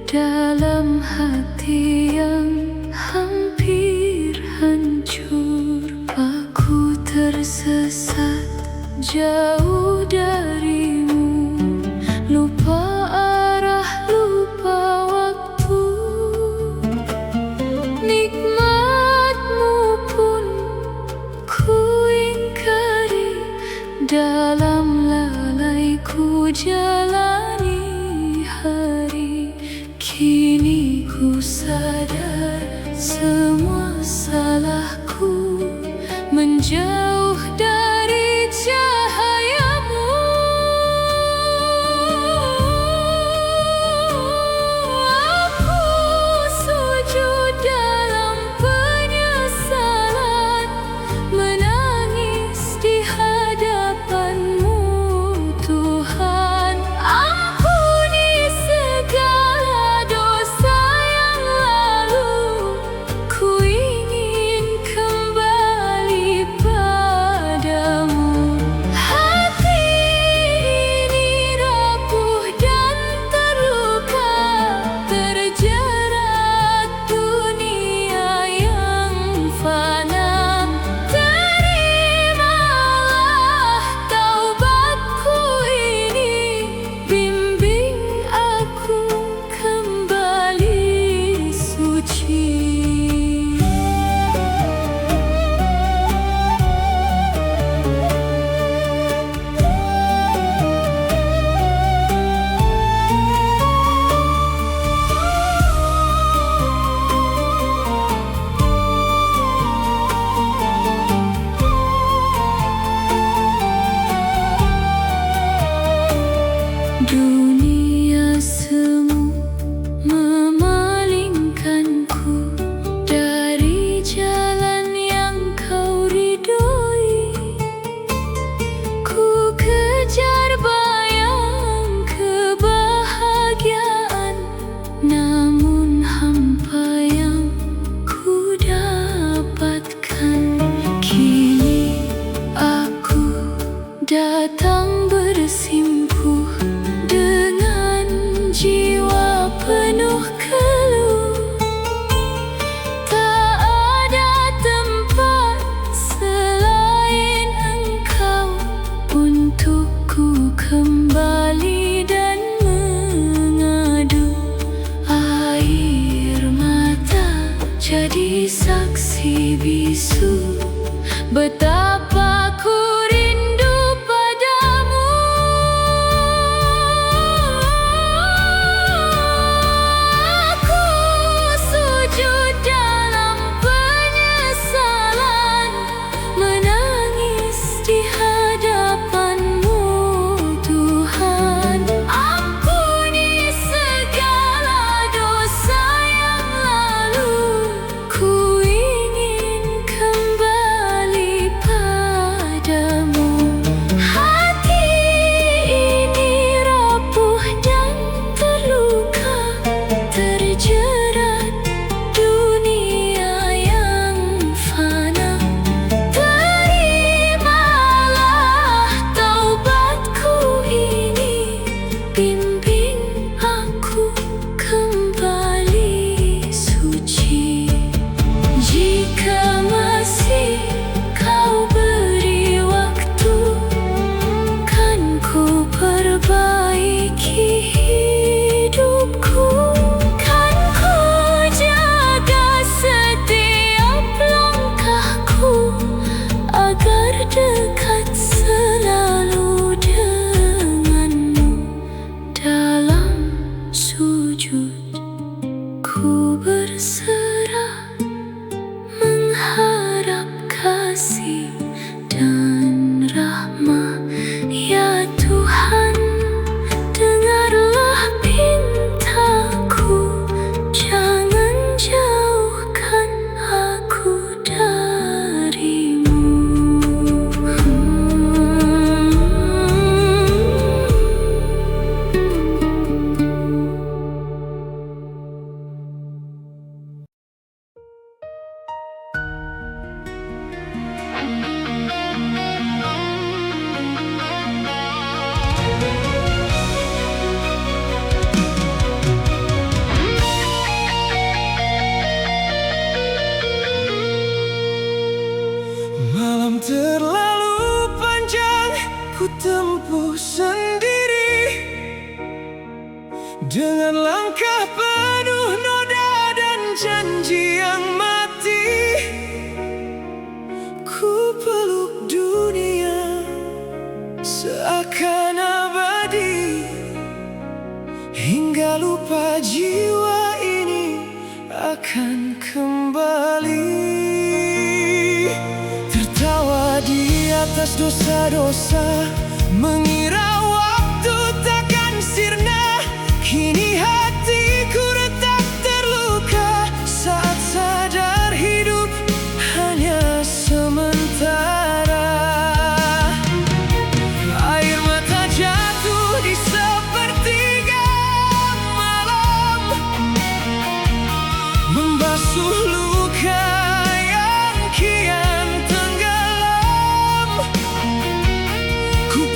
Dalam hati yang hampir hancur, aku tersesat jauh darimu. Lupa arah, lupa waktu, nikmatmu pun ku ingkari. Dalam lalaiku jalani hari, kini ku sadar semua salahku, menjauh dari cahayamu. Aku sujud dalam penyesalan, menangis di hadapanmu Tuhan. Ampuni segala dosa yang lalu, ku ingin kembali padamu. Hati ini rapuh dan terluka, terjerat dunia yang fana. Terimalah taubatku ini, bimbing aku kembali suci. Dunia semu memalingkanku dari jalan yang kau ridhoi. Ku kejar bayang kebahagiaan, namun hampa yang ku dapatkan. Kini aku datang bersimpuh dengan jiwa penuh keluh. Tak ada tempat selain Engkau untuk ku kembali dan mengadu. Air mata jadi saksi bisu betapa ku rindu padamu. Aku sujud dalam penyesalan, menangis di hadapanmu Tuhan. Ampuni segala dosa yang lalu, ku ingin kembali padamu. Hati ini rapuh dan terluka, terjerat dunia yang fana. Terimalah taubatku ini, bimbing aku kembali suci. Jika masih kau beri waktu, kan ku perbaiki hidupku. Kan ku jaga setiap langkahku, agar dekat selalu denganmu. Dalam sujud ku berserah, mengharap kasih dan rahmat. Ya Tuhan, dengarlah pintaku, jangan jauhkan aku darimu. Dengan langkah penuh noda dan janji yang mati, ku peluk dunia seakan abadi, hingga lupa jiwa ini akan kembali. Tertawa di atas dosa-dosa, mengira waktu takkan sirna. Kini hatiku retak terluka saat sadar hidup hanya sementara. Air mata jatuh di sepertiga malam, membasuh luka yang kian tenggelam. Ku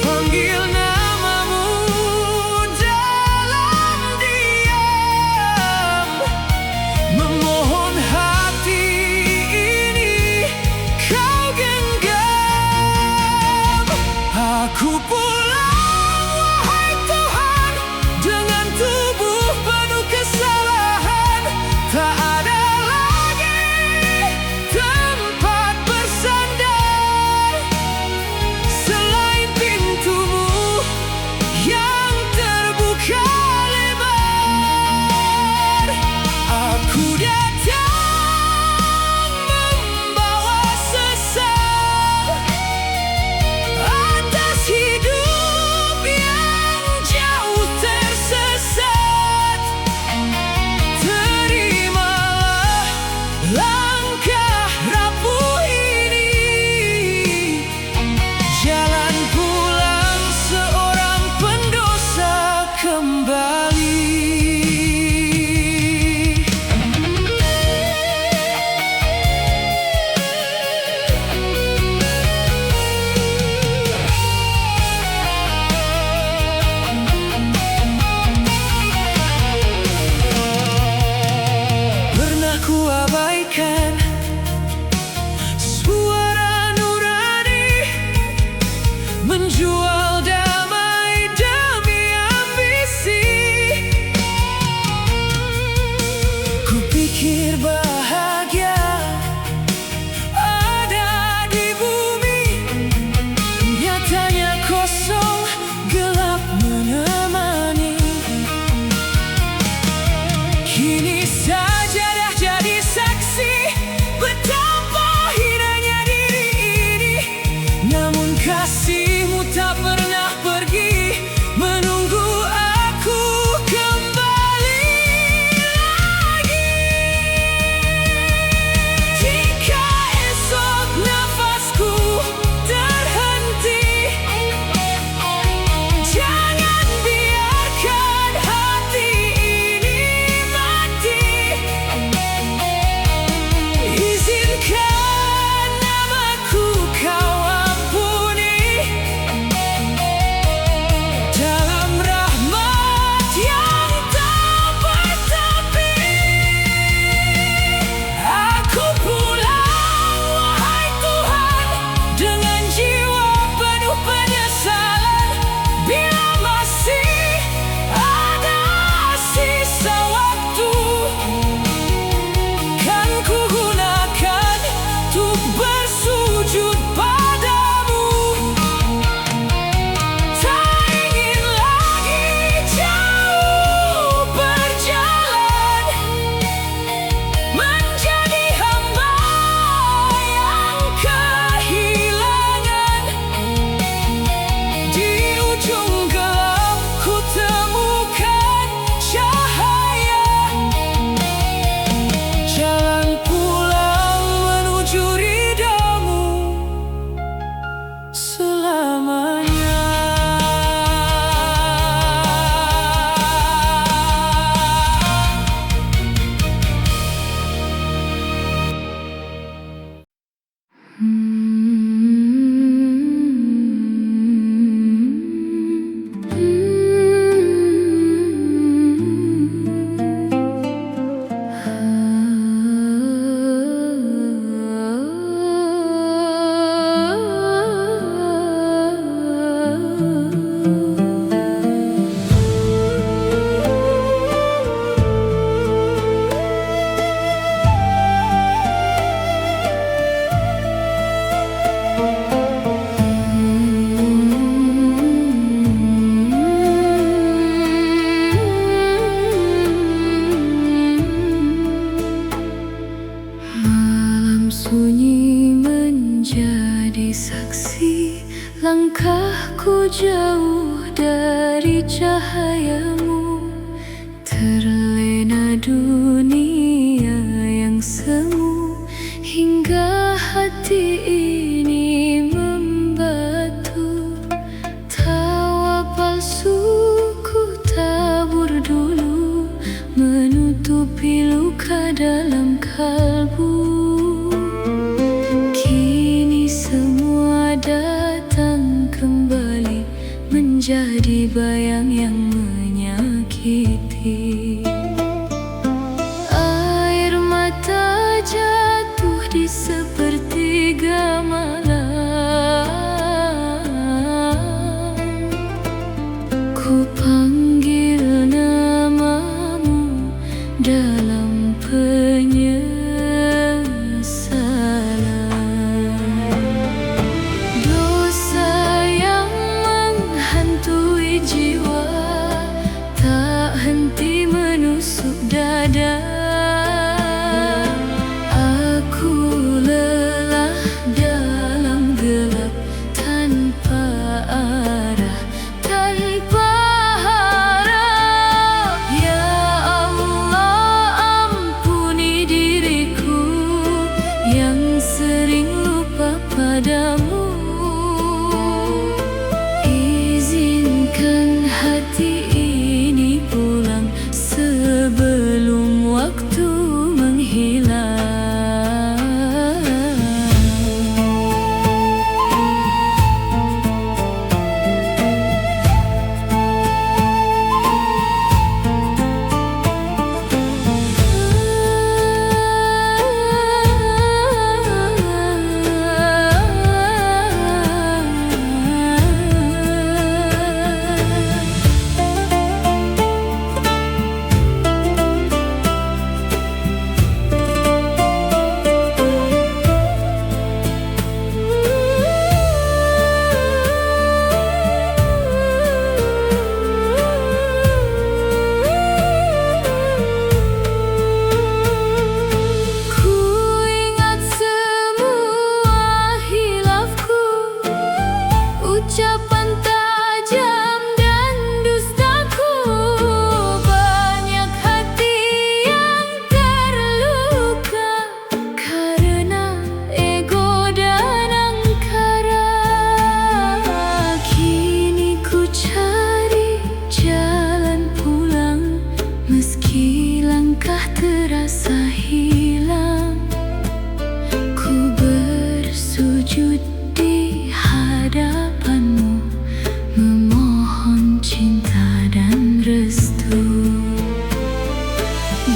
tutupi luka dalam kalbu. Kini semua datang kembali menjadi bayang yang menyakiti. Air mata jatuh di sepertiga malam. Ku panggil namamu dalam penyesalan. Dosa yang menghantui jiwa tak henti menusuk dada. Aku lelah dalam gelap tanpa arah, tanpa harap. Ya Allah, ampuni diriku yang sering lupa padamu. Izinkan hati ini pulang sebelum waktu menghilang. Ucapan tajam dan dustaku, banyak hati yang terluka karena ego dan angkara. Kini ku cari jalan pulang meski langkah terasa hilang. Ku bersujud di hadapanmu, memohon cinta dan restu.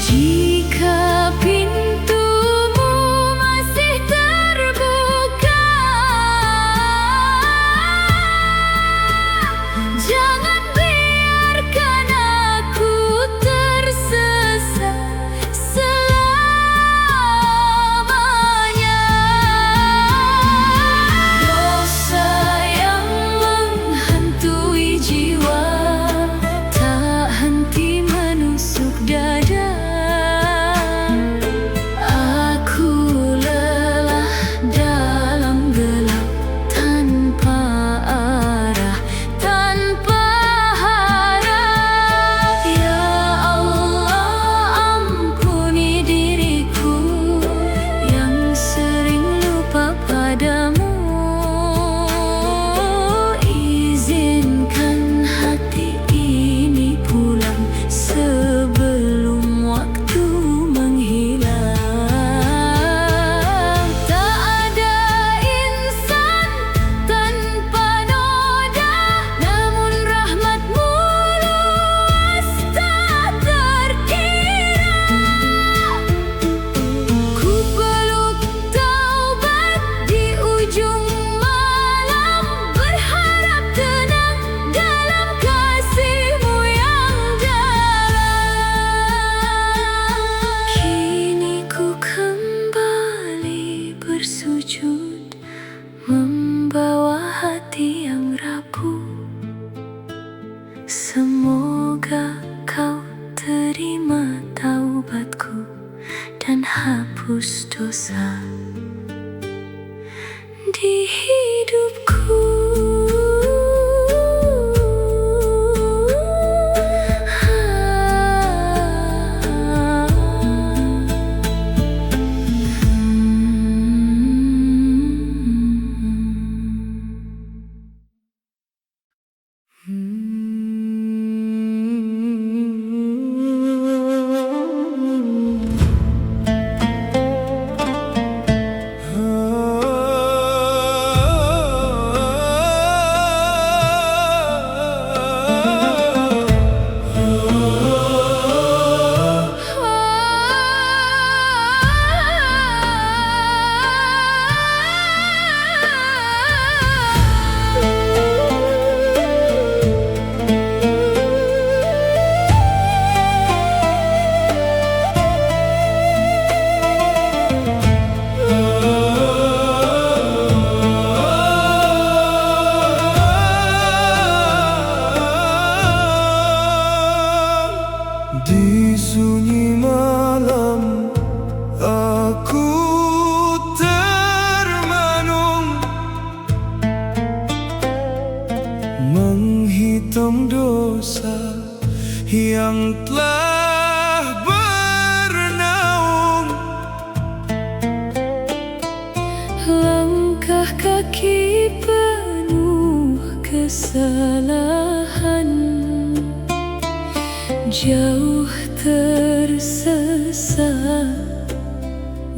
Jika pintumu masih terbuka, jangan biarkan aku tersesat selamanya. Dosa yang menghantui jiwa tak henti menusuk dada. Aku lelah dalam gelap tanpa arah, tanpa harap. Ya Allah, ampuni diriku yang sering lupa padamu. Izinkan hati ini pulang sebelum waktu menghilang. Tak ada insan tanpa noda, namun rahmatmu luas tak terkira. Ku peluk taubat di ujung malam, berharap tenang dalam kasih-Mu yang dalam. Kini ku kembali bersujud, membawa hati yang rapuh. Semoga Kau terima taubatku dan hapus dosa di hidupku. Di sunyi malam aku termenung, menghitung dosa yang telah bernaung. Langkah kaki penuh kesalahan, jauh tersesat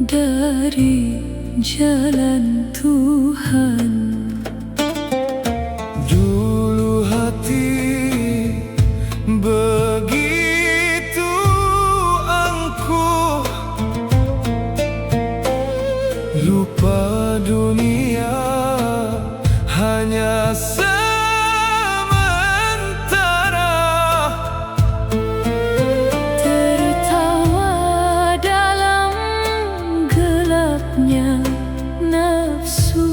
dari jalan Tuhan. Dulu hati begitu angkuh, lupa dunia hanya sementara. Tertawa dalam gelapnya nafsu,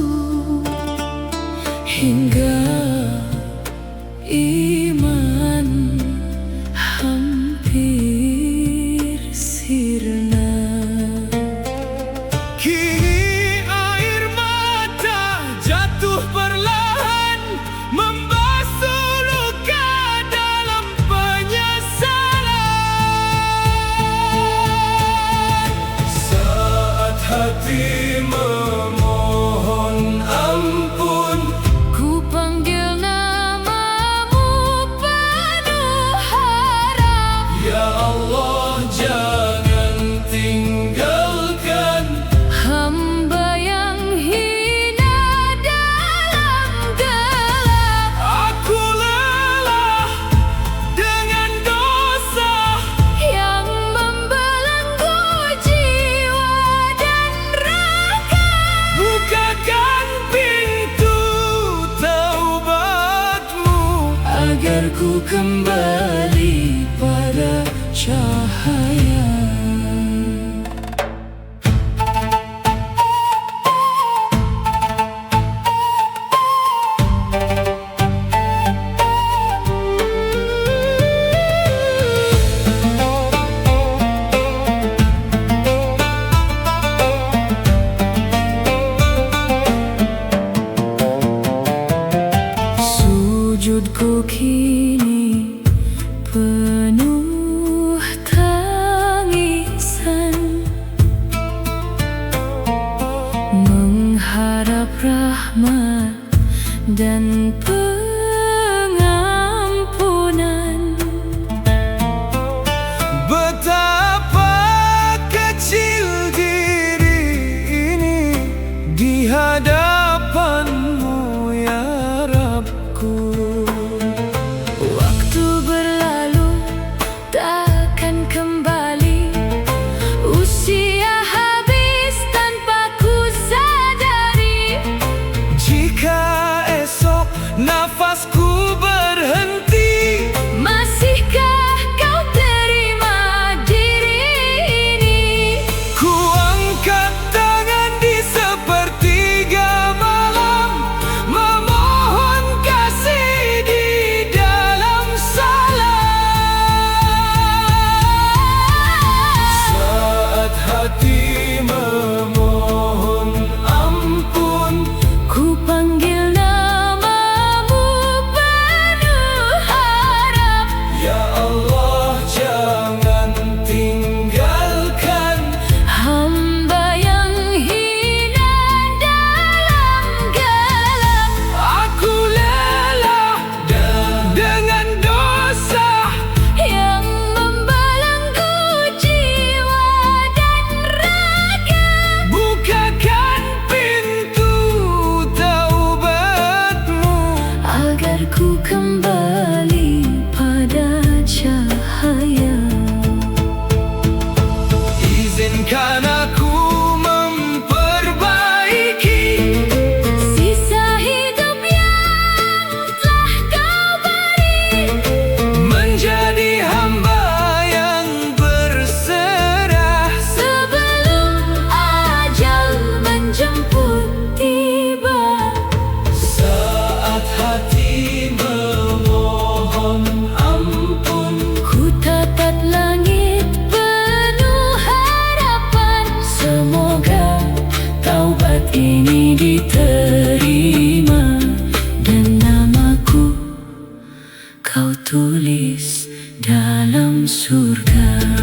dalam surga.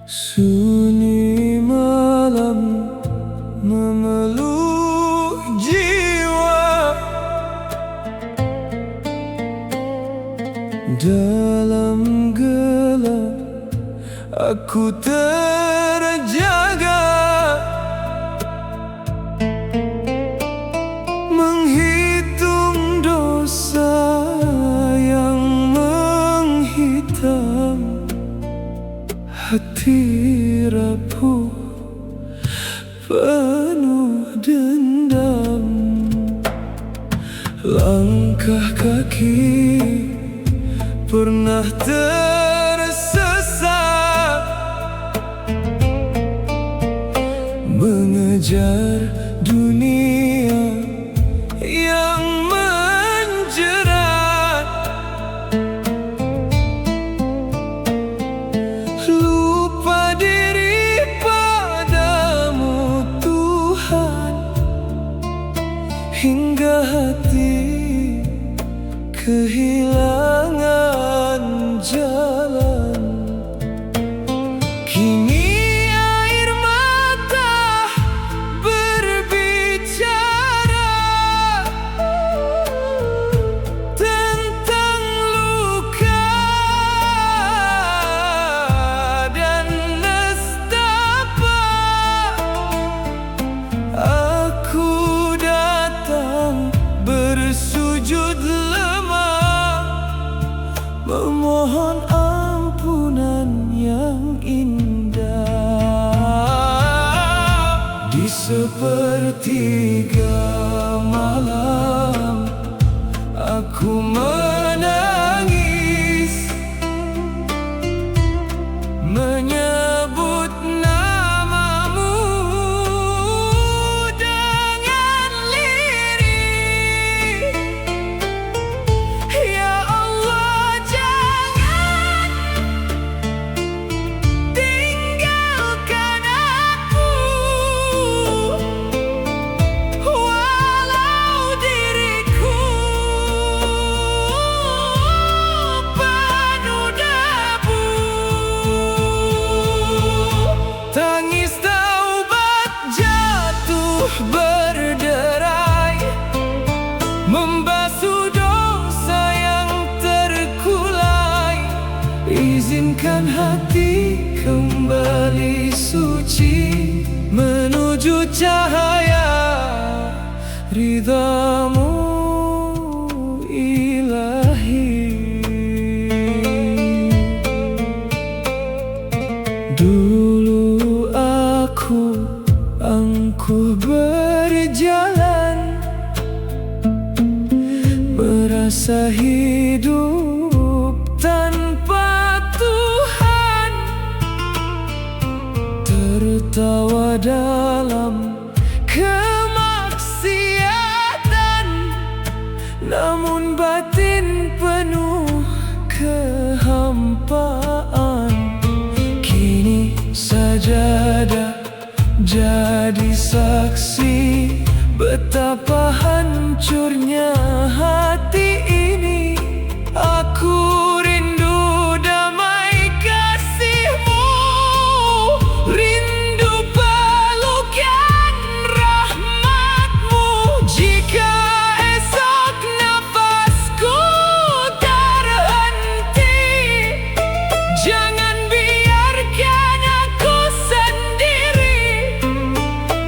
Sunyi malam memeluk jiwa, dalam gelap aku terjaga, menghitung dosa yang menghitam hati rapuh penuh dendam. Langkah kaki pernah tersesat, mengejar dunia yang menjerat. Lupa diri padamu Tuhan, hingga hati kehilangan jalan. Kini air mata berbicara tentang luka dan nestapa. Aku datang bersujud lemah, memohon ampunan yang indah. Di sepertiga malam aku menangis, menyebut namamu dengan lirih. Ya Allah, jangan tinggalkan aku, walau diriku penuh debu. Tangis taubat jatuh berderai, membasuh dosa yang terkulai. Izinkan hati kembali suci, menuju cahaya ridhamu ilahi. Dulu aku angkuh berjalan, merasa hidup tanpa Tuhan, tertawa dalam kemaksiatan, namun batin penuh kehampaan. Kini sajadah jadi saksi betapa hancurnya hati ini. Aku rindu damai kasih-Mu, rindu pelukan rahmat-Mu. Jika esok nafasku terhenti, jangan biarkan aku sendiri.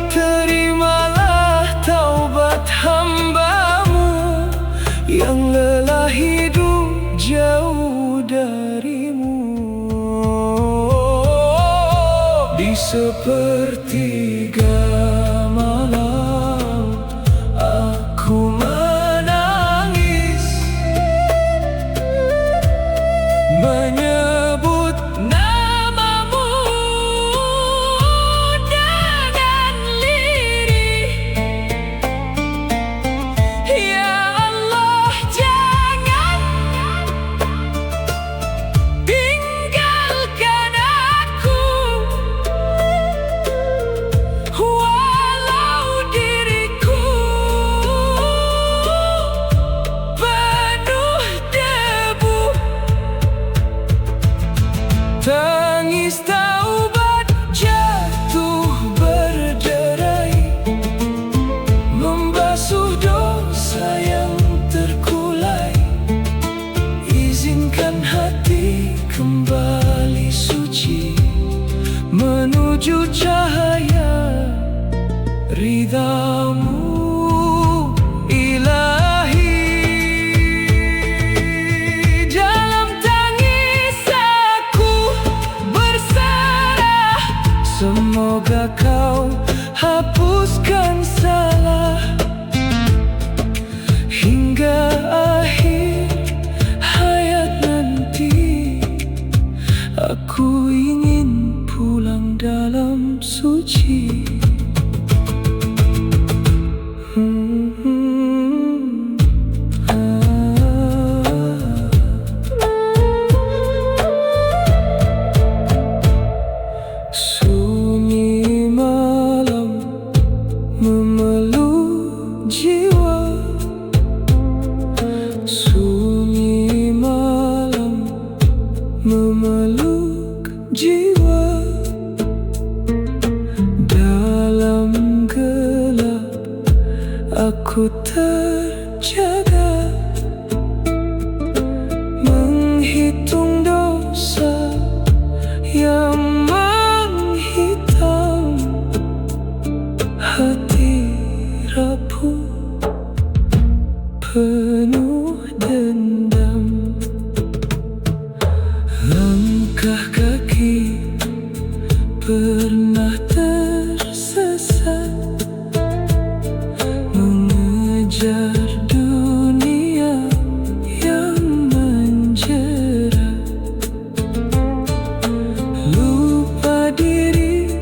Terimalah taubat hamba-Mu, yang lelah hidup jauh darimu. Di sepertiga malam aku menangis, menyebut namamu dengan lirih. Ya Allah, jangan tinggalkan aku, walau diriku penuh debu. Tangis taubat jatuh berderai, membasuh dosa yang terkulai. Izinkan hati kembali suci, menuju cahaya ridhamu, Ilahi. Dalam tangis aku berserah, semoga kau hapuskan salah. Hingga akhir hayat nanti, aku ingin pulang dalam suci. Sunyi malam memeluk jiwa, sunyi malam memeluk jiwa. Dalam gelap aku terjaga, menghitung dosa yang menghitam. Hati rapuh penuh dendam, langkah kaki pernah tersesat, mengejar dunia yang menjera. Lupa diri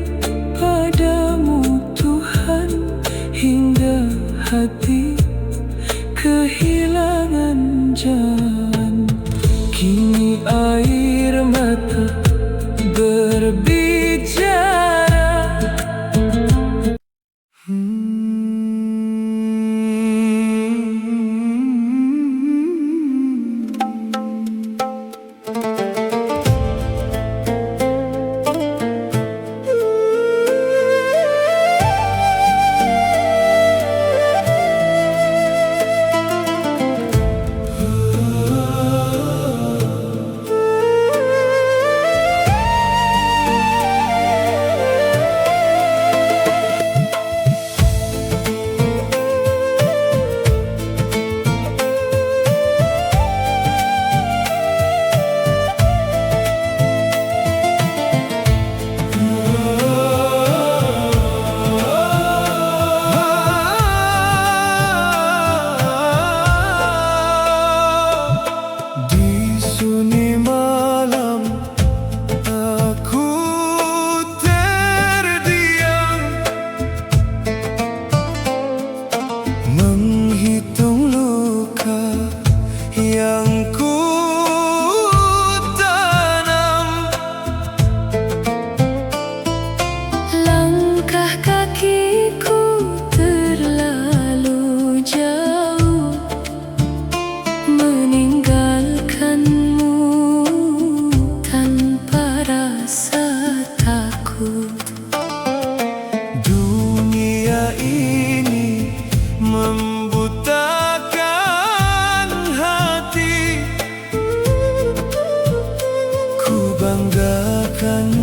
padamu Tuhan, hingga hati kehilangan jalan. Kini air mata berbicara.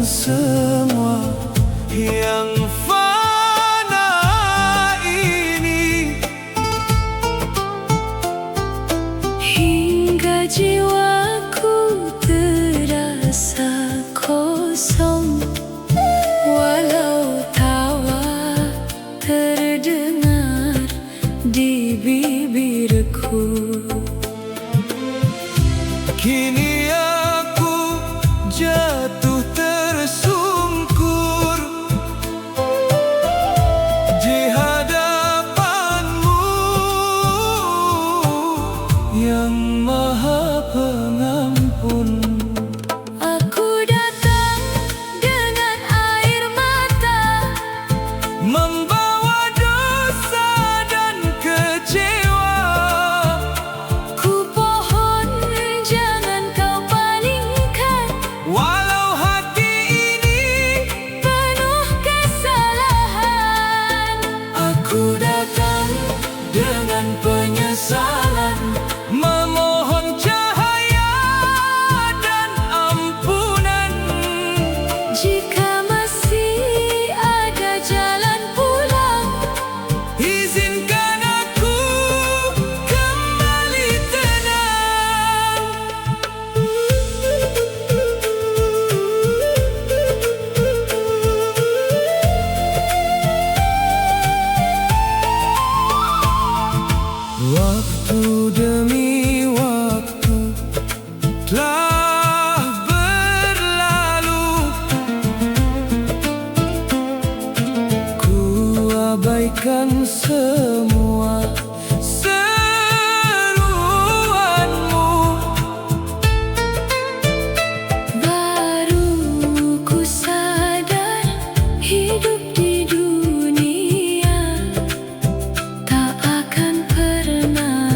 semua yang fana ini. yang Maha Pengampun. Aku datang dengan air mata, membawa dosa dan kecewa. ku pohon jangan kau palingkan, Walau hati ini penuh kesalahan. aku datang dengan penyesalan, memohon cahaya dan ampunan. Jika masih ada jalan pulang, Izinkan aku kembali tenang. Waktu demi waktu telah berlalu, ku abaikan semua seruanmu. baru ku sadar hidup di dunia tak akan pernah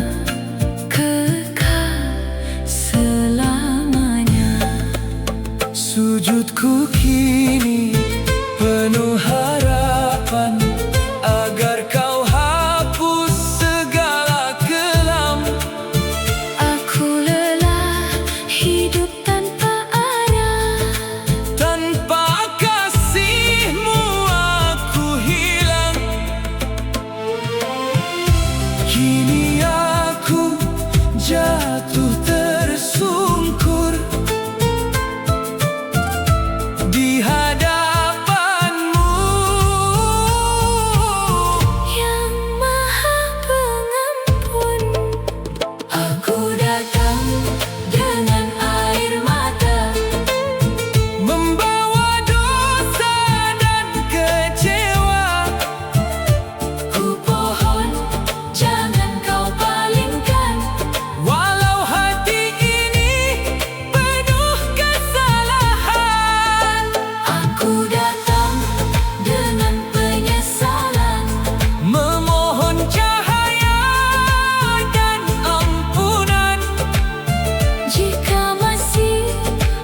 kekal selamanya. Sujudku kini penuh harapan agar kau hapus segala kelam. Aku lelah hidup tanpa arah, Tanpa kasih-Mu aku hilang. Kini aku jatuh tersungkur di hadapan-Mu. yang Maha Pengampun. Aku datang dengan air mata, Membawa dosa dan kecewa. ku pohon jangan kau palingkan, Walau hati ini penuh kesalahan. aku datang dengan penyesalan, Memohon cahaya dan ampunan. jika masih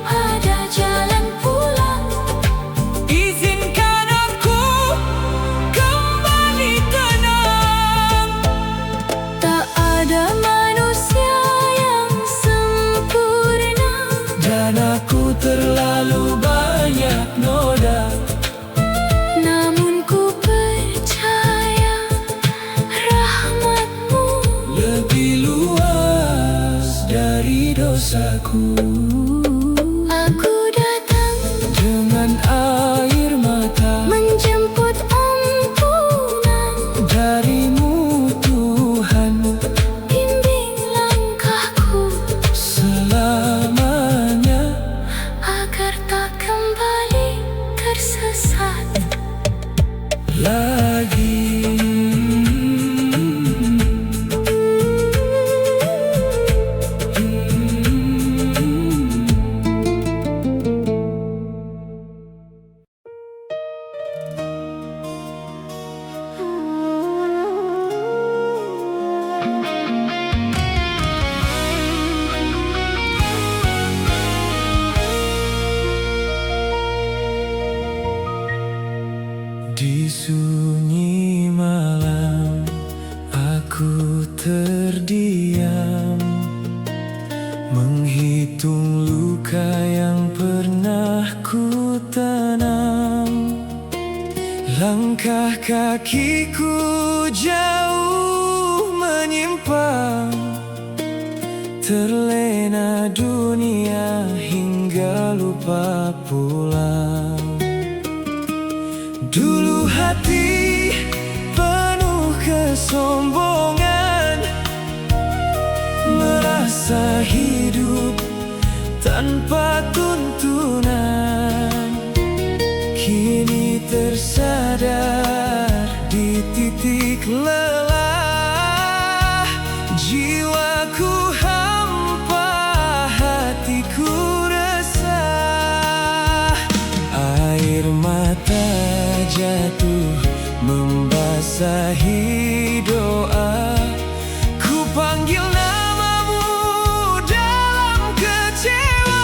ada jalan pulang, Izinkan aku kembali tenang. tak ada manusia yang sempurna, Dan aku terlalu banyak noda. namun ku percaya rahmat-Mu Lebih luas dari dosaku. Aku datang Dengan air mata menjemput ampunan, dari-Mu Tuhan, bimbing langkahku selamanya. agar tak kembali tersesat Lagi. Di sunyi malam aku terdiam, menghitung luka yang pernah ku tanam. Langkah kakiku jauh menyimpang, terlena dunia hingga lupa pulang. Dulu hati penuh kesombongan, merasa hidup tanpa tuntunan. Kini tersadar di titik lelah, jiwaku basahi doa, ku panggil namamu dalam kecewa.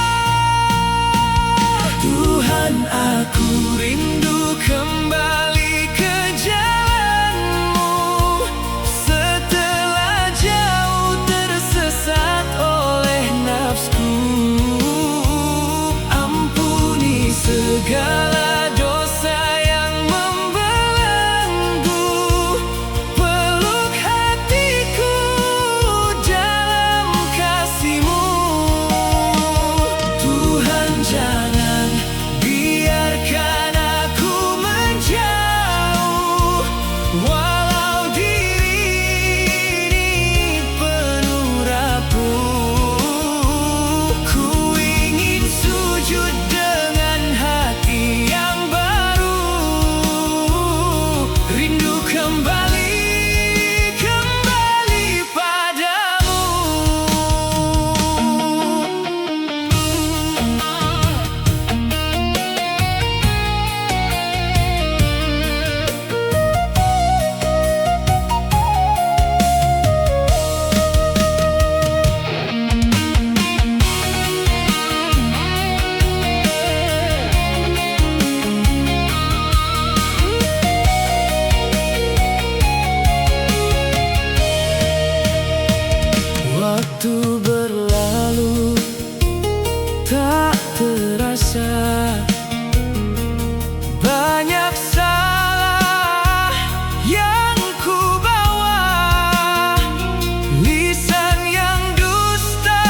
Tuhan, aku rindu kembali ke jalan-Mu setelah jauh tersesat oleh nafsuku. Ampuni segala dosa yang membelenggu, peluk hatiku dalam kasih-Mu. Tuhan, jangan biarkan aku menjauh, walau diri ini penuh rapuh. Ku ingin sujud dengan hati yang baru, rindu kembali padamu. Waktu berlalu tak terasa, banyak salah yang ku bawa, lisan yang dusta,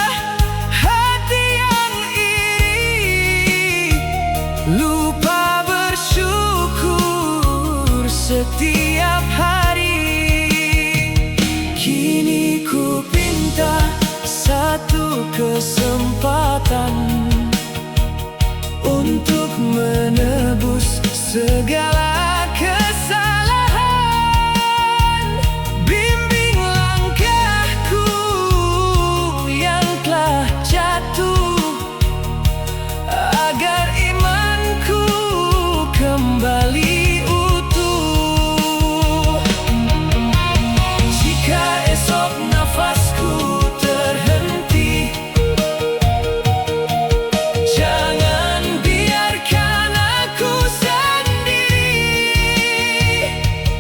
hati yang iri, lupa bersyukur setiap hari. Kini ku pinta satu kesempatan untuk menebus segala kesalahan. Bimbing langkahku yang telah jatuh, agar imanku kembali utuh. Jika esok nafasku terhenti, jangan biarkan aku sendiri.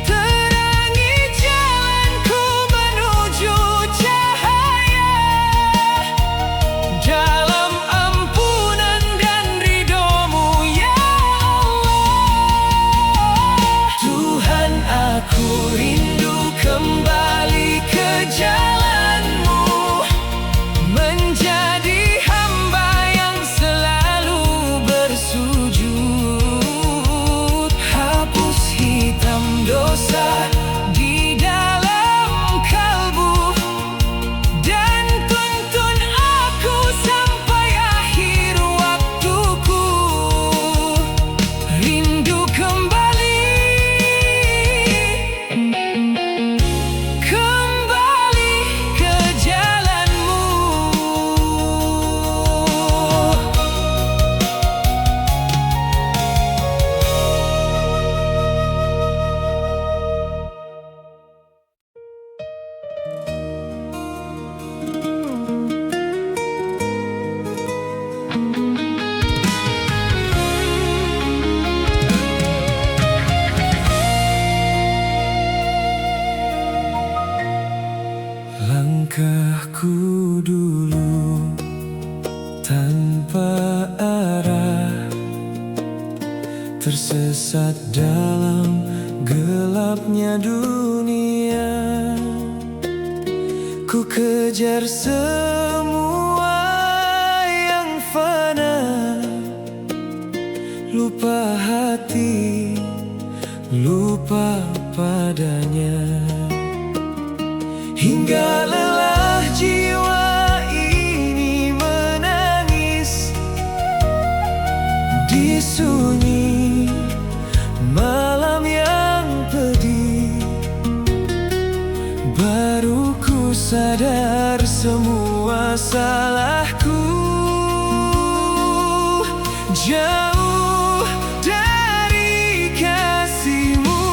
Terangi jalanku menuju cahaya, dalam ampunan dan ridho-Mu ya Allah. Tuhan, aku rindu kembali ke jalan-Mu, menjadi hamba yang selalu bersujud. Hapus hitam dosa di dalam kalbu, dan tuntun aku sampai akhir waktuku. Rindu kembali ke jalan-Mu. Langkahku dulu tanpa arah, tersesat dalam gelapnya dunia. Ku kejar semua yang fana, lupa hati, lupa padanya. Hingga lelah jiwa ini menangis di sunyi malam yang pedih. Baru ku sadar semua salahku, jauh dari kasih-Mu.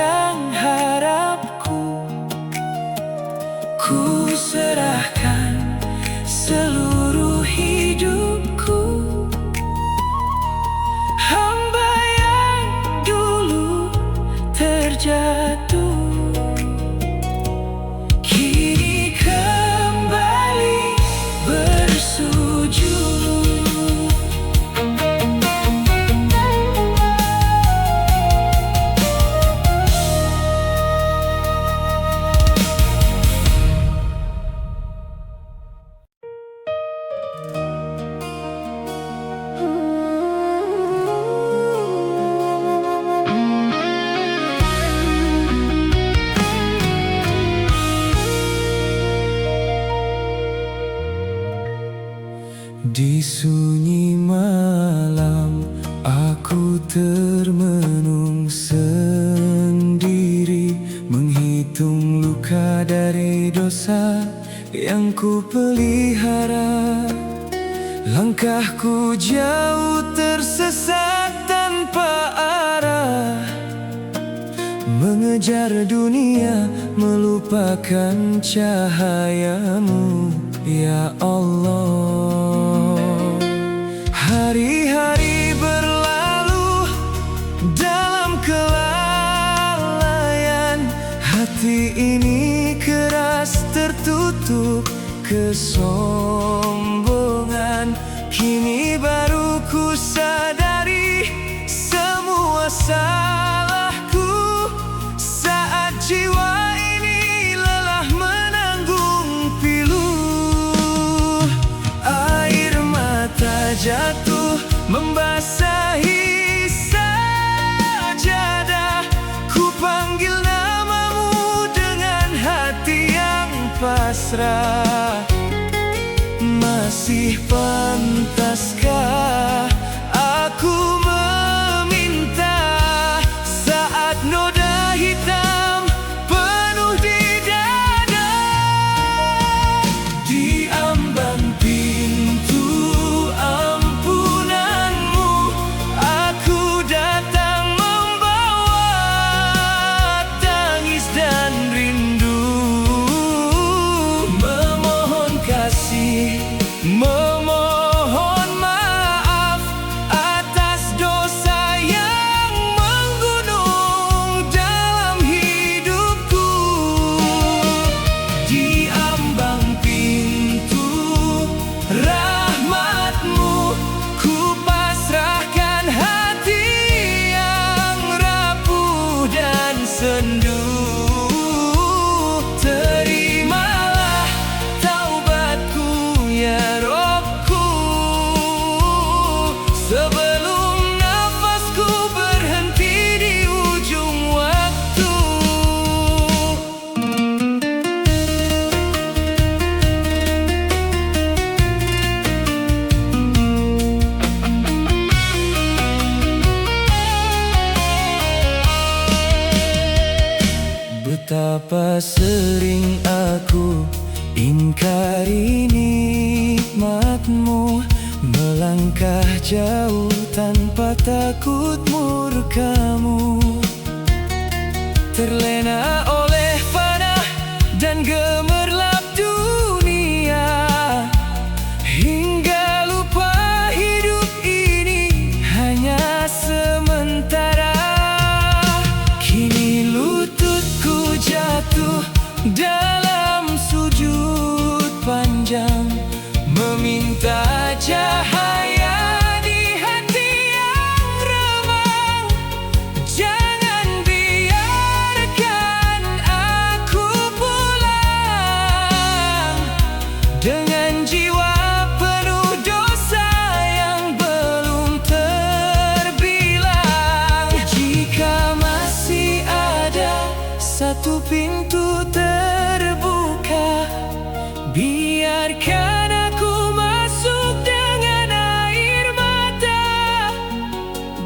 pegang harapku. Ku serahkan seluruh hidupku. Hamba yang dulu terjatuh kini kembali bersujud. Di sunyi malam aku termenung sendiri, menghitung luka dari dosa yang ku pelihara. Langkahku jauh tersesat tanpa arah, mengejar dunia melupakan cahayamu, ya Allah. Hari-hari berlalu dalam kelalaian, hati ini keras tertutup kesombongan. Kini baru ku sadari semua salahku, saat jiwa ini lelah menanggung pilu. Air mata jatuh membasahi sajadah, ku panggil namamu dengan hati yang pasrah. Masih pantaskah aku meminta saat noda hitam penuh di dada? Di ambang pintu ampunanmu aku datang membawa tangis dan rindu, memohon kasih, memohon maaf atas dosa yang menggunung dalam hidupku. Di ambang pintu rahmatmu ku pasrahkan hati yang rapuh dan sendu. Terimalah taubatku ya Robku, sebelum nafasku berhenti di ujung waktu. Betapa sering aku ingkari nikmatmu, melangkah jauh tanpa takut murkamu, terlena oleh fana dan gemerlap dunia, hingga lupa hidup ini hanya sementara. Kini lututku jatuh dalam sujud panjang, meminta cahaya di hati yang remang. Jangan biarkan aku pulang dengan jiwa penuh dosa yang belum terbilang. Jika masih ada satu pintu terbuka, biarkan aku masuk dengan air mata,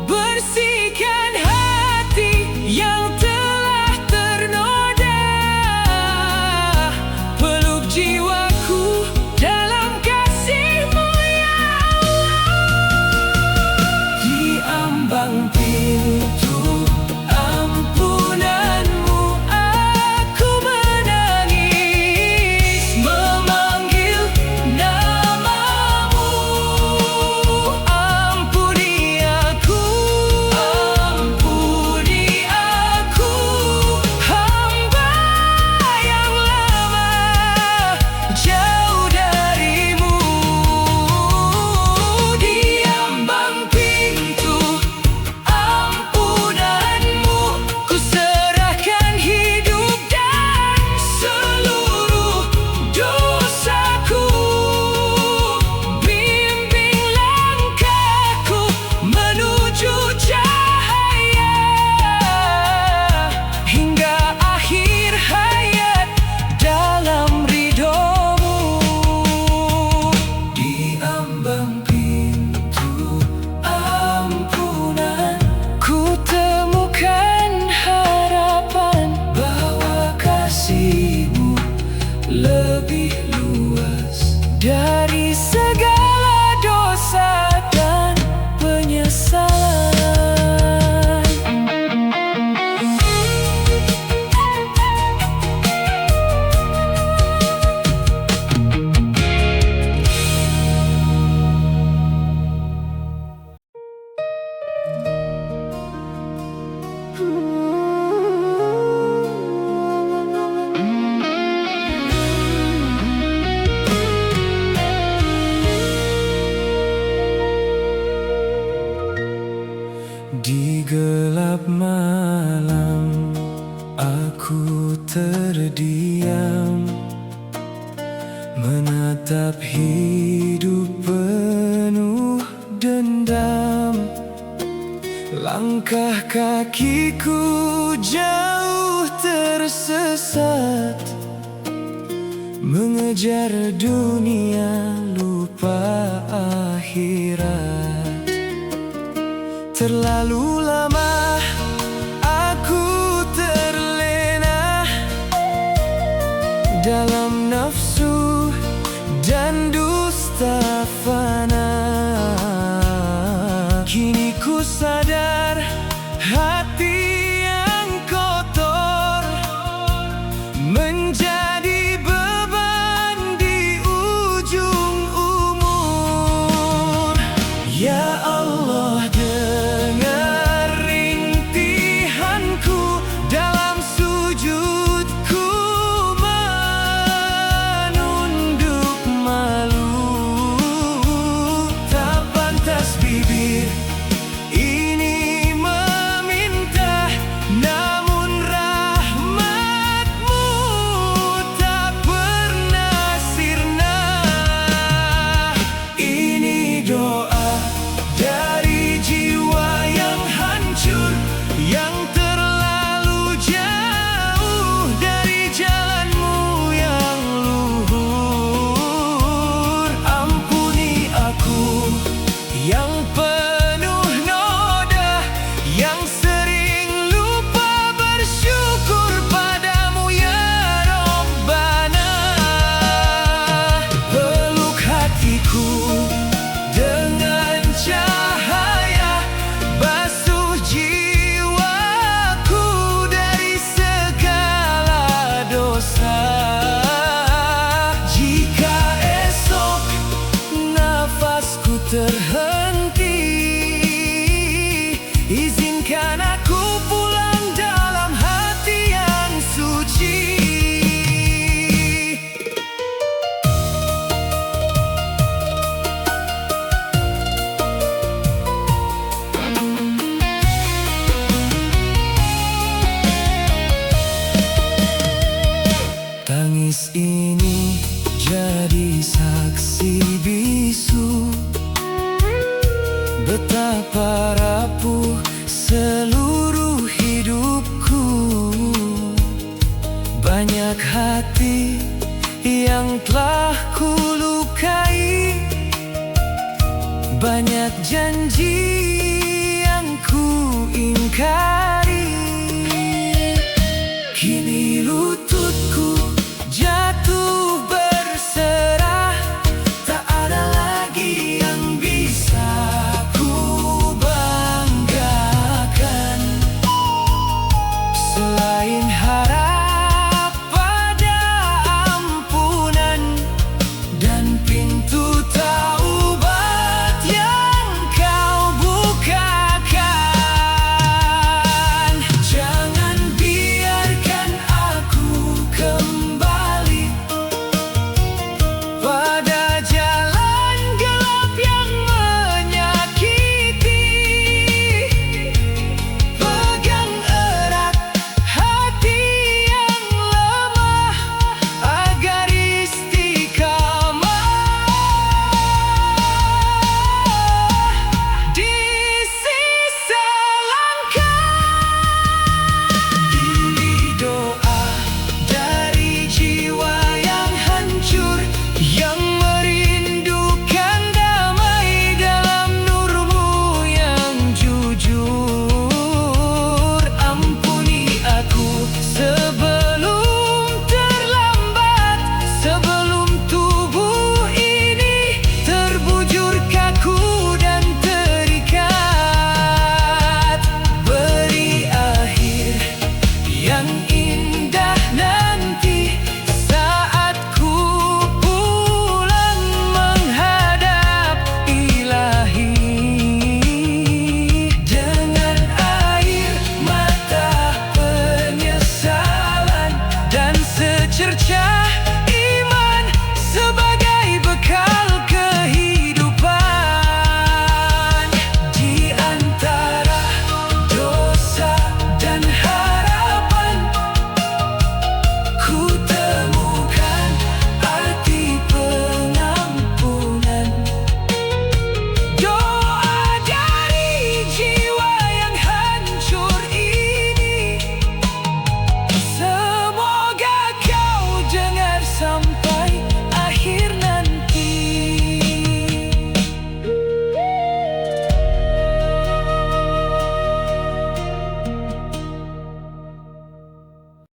bersihkan hati yang telah ternoda, peluk jiwaku dalam kasih-Mu ya Allah. Di ambang pintu ampunan Aku terdiam menatap hidup penuh dendam. Langkah kakiku jauh tersesat, mengejar dunia lupa akhirat. Terlalu lama aku terlena dalam nafsu dan dusta fana. Kini ku sadar hati yang kotor menjadi beban di ujung umur. Ya Allah, dengar rintihanku dalam sujudku, menunduk malu. Tak pantas bibir ini meminta, namun rahmatmu tak pernah sirna. Ini doa dari jiwa yang hancur, yang terlalu jauh dari jalanmu yang luhur. Ampuni aku yang penuh noda, yang sering lupa bersyukur padamu ya Rabbana. Peluk hatiku dengan cahaya, basuh jiwaku dari segala dosa. Jika esok nafasku terhenti, izinkan aku pulang dalam hati yang suci. Tangis ini jadi saksi bisu betapa rapuh seluruh hidupku. Banyak hati yang telah kulukai, banyak janji yang ku ingkari. Kini lututku jatuh